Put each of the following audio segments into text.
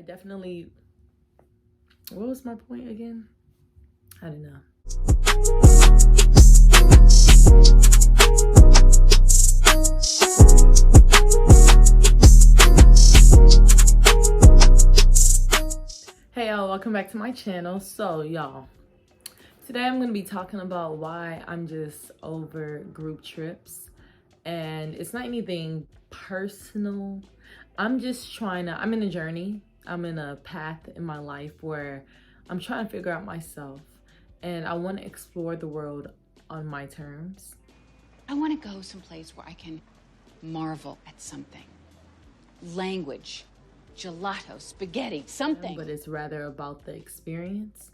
definitely, what was my point again? I don't know. Hey y'all, welcome back to my channel. So y'all, today I'm going to be talking about why I'm just over group trips. And it's not anything personal. I'm just I'm in a journey. I'm in a path in my life where I'm trying to figure out myself. And I want to explore the world on my terms. I want to go someplace where I can marvel at something. Language, gelato, spaghetti, something. But it's rather about the experience.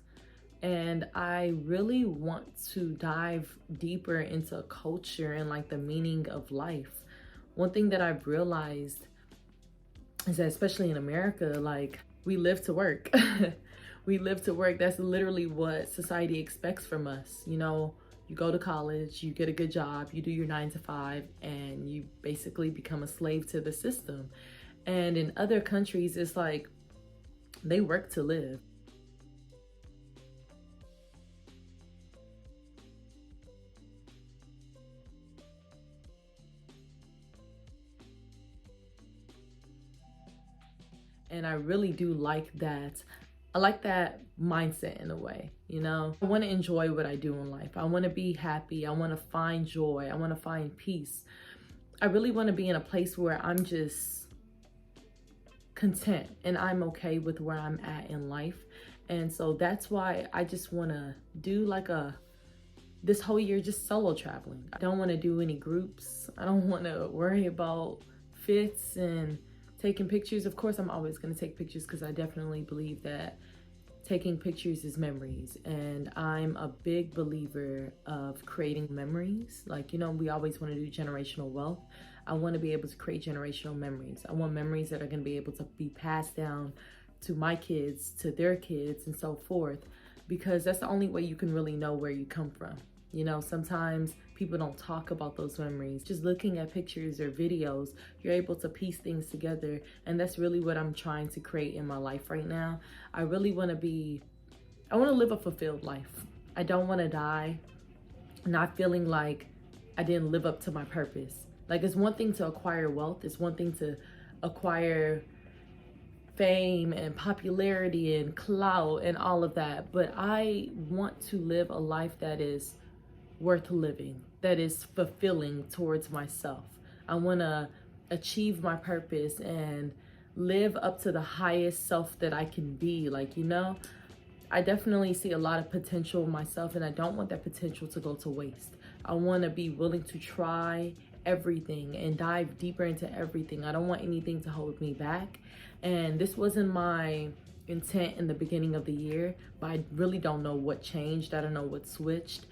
And I really want to dive deeper into culture and like the meaning of life. One thing that I've realized is that, especially in America, like, we live to work. We live to work. That's literally what society expects from us. You know, you go to college, you get a good job, you do your 9 to 5, and you basically become a slave to the system. And in other countries, it's like they work to live. And I really do like that. I like that mindset in a way, you know? I want to enjoy what I do in life. I want to be happy. I want to find joy. I want to find peace. I really want to be in a place where I'm just content and I'm okay with where I'm at in life. And so that's why I just want to do like this whole year just solo traveling. I don't want to do any groups. I don't want to worry about fits and taking pictures. Of course, I'm always going to take pictures because I definitely believe that taking pictures is memories. And I'm a big believer of creating memories. Like, you know, we always want to do generational wealth. I want to be able to create generational memories. I want memories that are going to be able to be passed down to my kids, to their kids, and so forth, because that's the only way you can really know where you come from. You know, sometimes people don't talk about those memories. Just looking at pictures or videos, you're able to piece things together. And that's really what I'm trying to create in my life right now. I really want to live a fulfilled life. I don't want to die not feeling like I didn't live up to my purpose. Like, it's one thing to acquire wealth. It's one thing to acquire fame and popularity and clout and all of that. But I want to live a life that is worth living, that is fulfilling towards myself. I want to achieve my purpose and live up to the highest self that I can be. Like, you know, I definitely see a lot of potential in myself, and I don't want that potential to go to waste. I want to be willing to try everything and dive deeper into everything. I don't want anything to hold me back. And this wasn't my intent in the beginning of the year, but I really don't know what changed. I don't know what switched.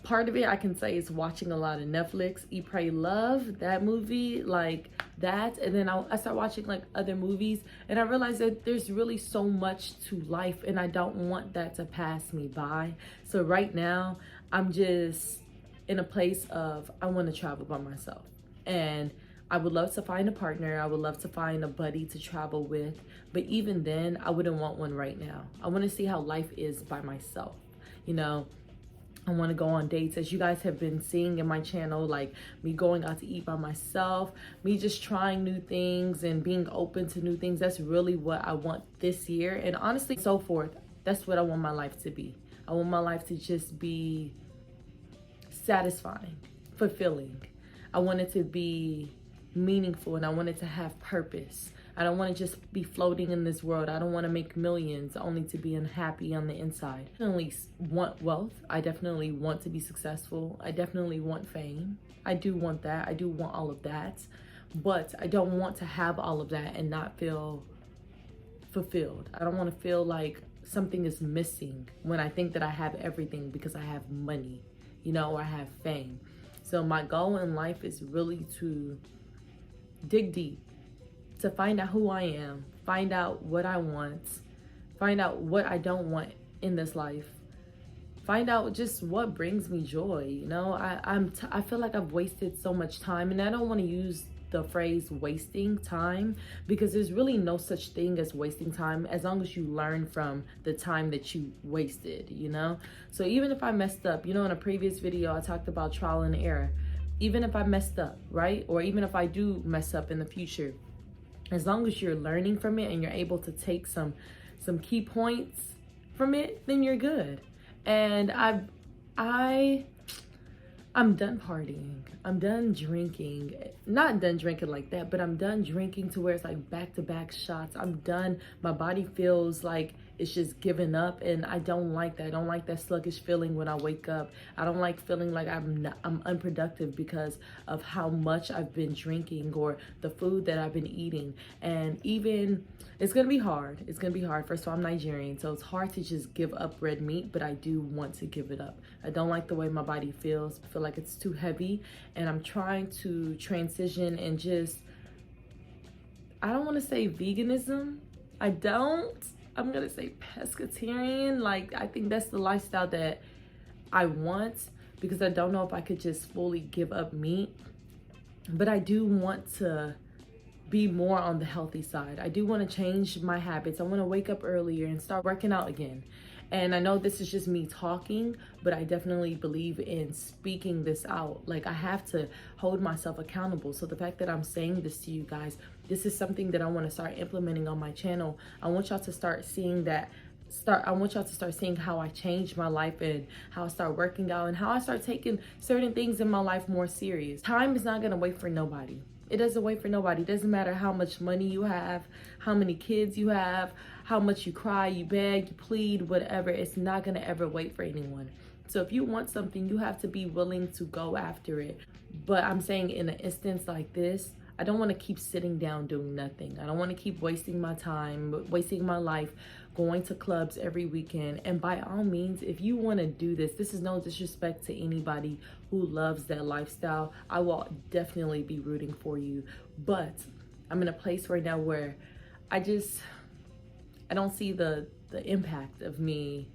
Part of it I can say is watching a lot of Netflix, Eat, Pray, Love, that movie, like that. And then I start watching like other movies, and I realized that there's really so much to life, and I don't want that to pass me by. So right now I'm just in a place of, I want to travel by myself, and I would love to find a partner. I would love to find a buddy to travel with. But even then, I wouldn't want one right now. I want to see how life is by myself. You know, I want to go on dates, as you guys have been seeing in my channel, like me going out to eat by myself, me just trying new things and being open to new things. That's really what I want this year. And honestly, so forth, that's what I want my life to be. I want my life to just be satisfying, fulfilling. I want it to be meaningful, and I want it to have purpose. I don't want to just be floating in this world. I don't want to make millions only to be unhappy on the inside. I definitely want wealth. I definitely want to be successful. I definitely want fame. I do want that. I do want all of that. But I don't want to have all of that and not feel fulfilled. I don't want to feel like something is missing when I think that I have everything because I have money, you know, or I have fame. So my goal in life is really to dig deep, to find out who I am, find out what I want, find out what I don't want in this life, find out just what brings me joy. You know, I feel like I've wasted so much time, and I don't want to use the phrase wasting time, because there's really no such thing as wasting time as long as you learn from the time that you wasted, you know? So even if I messed up, you know, in a previous video, I talked about trial and error. Even if I messed up, right? Or even if I do mess up in the future, as long as you're learning from it and you're able to take some key points from it, then you're good. And I'm done partying. I'm done drinking. Not done drinking like that, but I'm done drinking to where it's like back-to-back shots. I'm done. My body feels like it's just giving up, and I don't like that. I don't like that sluggish feeling when I wake up. I don't like feeling like I'm unproductive because of how much I've been drinking or the food that I've been eating. And even, it's gonna be hard. It's gonna be hard. First of all, I'm Nigerian, so it's hard to just give up red meat, but I do want to give it up. I don't like the way my body feels. I feel like it's too heavy, and I'm trying to transition and just, I don't want to say veganism. I'm gonna say pescatarian. Like, I think that's the lifestyle that I want, because I don't know if I could just fully give up meat, but I do want to be more on the healthy side. I do want to change my habits. I want to wake up earlier and start working out again. And I know this is just me talking, but I definitely believe in speaking this out. Like, I have to hold myself accountable. So the fact that I'm saying this to you guys, this is something that I want to start implementing on my channel. I want y'all to start seeing that. I want y'all to start seeing how I changed my life and how I start working out and how I start taking certain things in my life more serious. Time is not going to wait for nobody. It doesn't wait for nobody. It doesn't matter how much money you have, how many kids you have, how much you cry, you beg, you plead, whatever. It's not going to ever wait for anyone. So if you want something, you have to be willing to go after it. But I'm saying, in an instance like this, I don't want to keep sitting down doing nothing. I don't want to keep wasting my time, wasting my life, going to clubs every weekend. And by all means, if you want to do this, this is no disrespect to anybody who loves that lifestyle. I will definitely be rooting for you. But I'm in a place right now where I don't see the impact of me.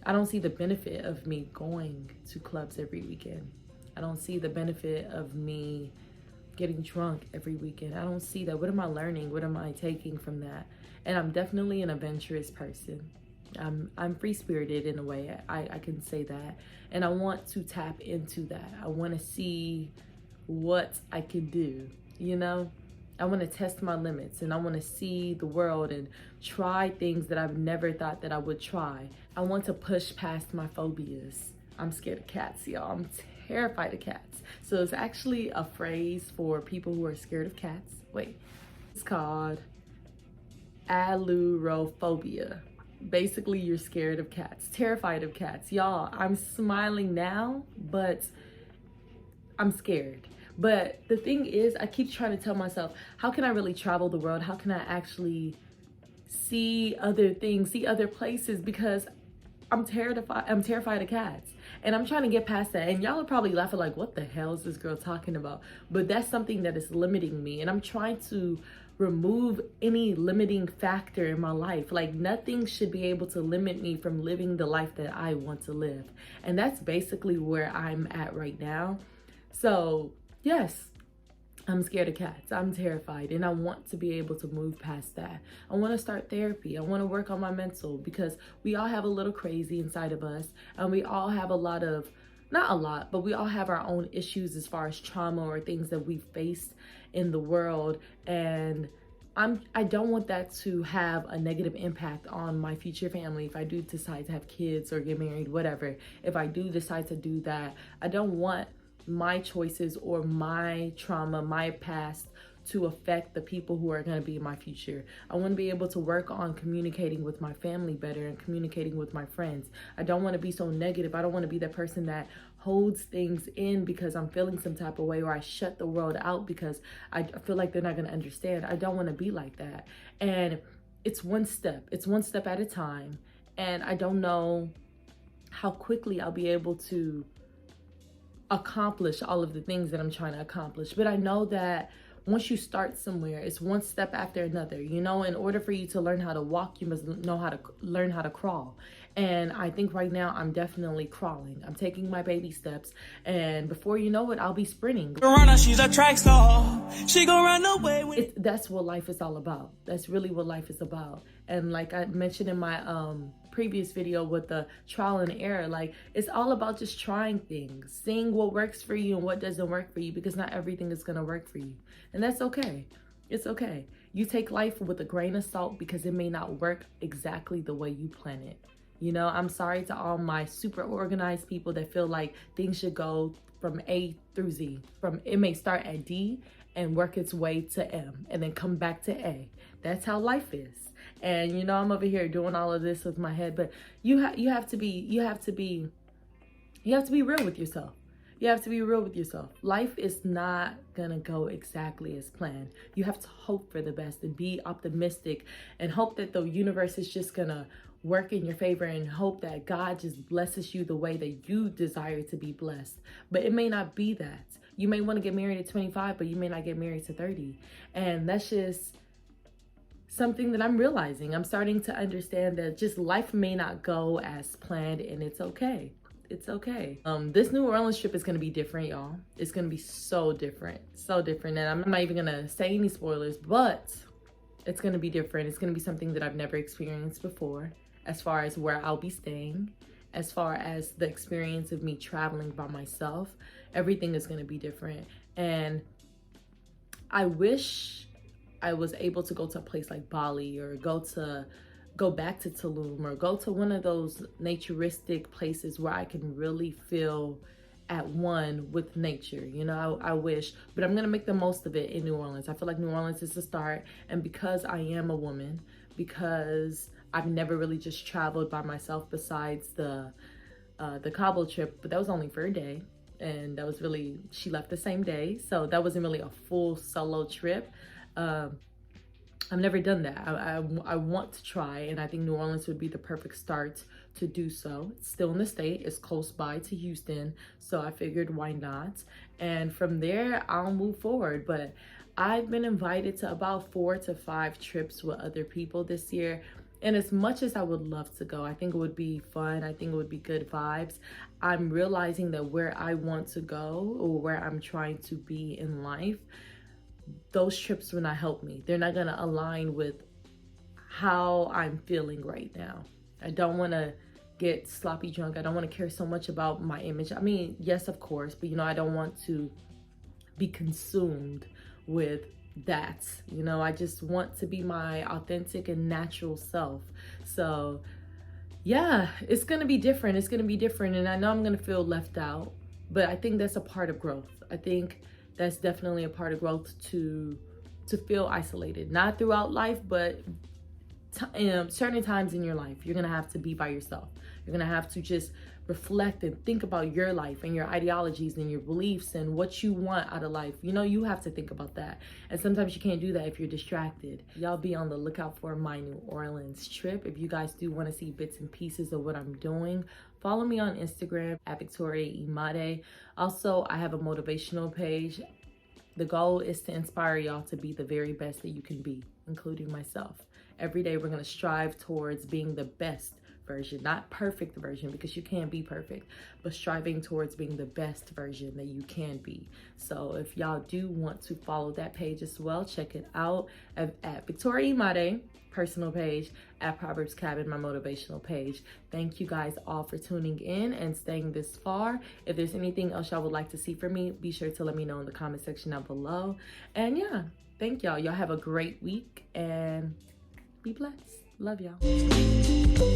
I don't see the benefit of me going to clubs every weekend. I don't see the benefit of me getting drunk every weekend. I don't see that. What am I learning? What am I taking from that? And I'm definitely an adventurous person. I'm free-spirited in a way. I can say that. And I want to tap into that. I want to see what I can do, you know? I want to test my limits, and I want to see the world and try things that I've never thought that I would try. I want to push past my phobias. I'm scared of cats, y'all. I'm terrified of cats. So it's actually a phrase for people who are scared of cats. Wait, it's called allurophobia. Basically, you're scared of cats, terrified of cats. Y'all, I'm smiling now, but I'm scared. But the thing is, I keep trying to tell myself, how can I really travel the world? How can I actually see other things, see other places? Because I'm terrified of cats. And I'm trying to get past that. And y'all are probably laughing like, what the hell is this girl talking about? But that's something that is limiting me. And I'm trying to remove any limiting factor in my life. Like, nothing should be able to limit me from living the life that I want to live. And that's basically where I'm at right now. So yes, I'm scared of cats. I'm terrified, and I want to be able to move past that. I want to start therapy. I want to work on my mental, because we all have a little crazy inside of us, and we all have not a lot, but we all have our own issues as far as trauma or things that we faced in the world. And I don't want that to have a negative impact on my future family. If I do decide to have kids or get married, whatever, if I do decide to do that, I don't want my choices or my trauma, my past, to affect the people who are going to be in my future. I want to be able to work on communicating with my family better and communicating with my friends. I don't want to be so negative. I don't want to be that person that holds things in because I'm feeling some type of way, or I shut the world out because I feel like they're not going to understand. I don't want to be like that. And it's one step at a time. And I don't know how quickly I'll be able to accomplish all of the things that I'm trying to accomplish. But I know that once you start somewhere, it's one step after another. You know, in order for you to learn how to walk, you must learn how to crawl. And I think right now I'm definitely crawling. I'm taking my baby steps, and before you know it, I'll be sprinting. She's a track star. She gon' run away with That's what life is all about. That's really what life is about. And like I mentioned in my previous video with the trial and error, like it's all about just trying things, seeing what works for you and what doesn't work for you, because not everything is gonna work for you. And that's okay. It's okay. You take life with a grain of salt because it may not work exactly the way you plan it. You know, I'm sorry to all my super organized people that feel like things should go from A through Z. It may start at D and work its way to M and then come back to A. That's how life is. And you know, I'm over here doing all of this with my head, but you have to be real with yourself. You have to be real with yourself. Life is not gonna go exactly as planned. You have to hope for the best and be optimistic and hope that the universe is just gonna work in your favor, and hope that God just blesses you the way that you desire to be blessed. But it may not be that. You may want to get married at 25, but you may not get married to 30. And that's just something that I'm realizing. I'm starting to understand that just life may not go as planned, and it's okay. It's okay. This New Orleans trip is gonna be different, y'all. It's gonna be so different, and I'm not even gonna say any spoilers, but it's gonna be different. It's gonna be something that I've never experienced before, as far as where I'll be staying, as far as the experience of me traveling by myself. Everything is gonna be different. And I wish I was able to go to a place like Bali, or go back to Tulum, or go to one of those naturistic places where I can really feel at one with nature. You know, I wish, but I'm gonna make the most of it in New Orleans. I feel like New Orleans is the start, and because I am a woman, because I've never really just traveled by myself besides the Cabo trip, but that was only for a day, and that was really, she left the same day, so that wasn't really a full solo trip. I've never done that. I want to try, and I think New Orleans would be the perfect start to do so. It's still in the state, it's close by to Houston, so I figured why not? And from there, I'll move forward. But I've been invited to about 4 to 5 trips with other people this year. And as much as I would love to go, I think it would be fun, I think it would be good vibes, I'm realizing that where I want to go, or where I'm trying to be in life, those trips will not help me. They're not gonna align with how I'm feeling right now. I don't wanna get sloppy drunk. I don't wanna care so much about my image. I mean, yes, of course, but you know, I don't want to be consumed with that. You know, I just want to be my authentic and natural self. So yeah, it's gonna be different. It's gonna be different, and I know I'm gonna feel left out, but I think that's a part of growth. I think that's definitely a part of growth, to feel isolated. Not throughout life, but certain times in your life, you're gonna have to be by yourself. You're gonna have to just reflect and think about your life and your ideologies and your beliefs and what you want out of life. You know, you have to think about that. And sometimes you can't do that if you're distracted. Y'all be on the lookout for my New Orleans trip. If you guys do want to see bits and pieces of what I'm doing, follow me on Instagram at Victoria Imade. Also, I have a motivational page. The goal is to inspire y'all to be the very best that you can be, including myself. Every day we're gonna strive towards being the best version, not perfect version, because you can't be perfect, but striving towards being the best version that you can be. So if y'all do want to follow that page as well, check it out at Victoria Imade personal page, at Proverbs Cabin, my motivational page. Thank you guys all for tuning in and staying this far. If there's anything else y'all would like to see from me, be sure to let me know in the comment section down below. And yeah, thank y'all. Y'all have a great week and be blessed. Love y'all.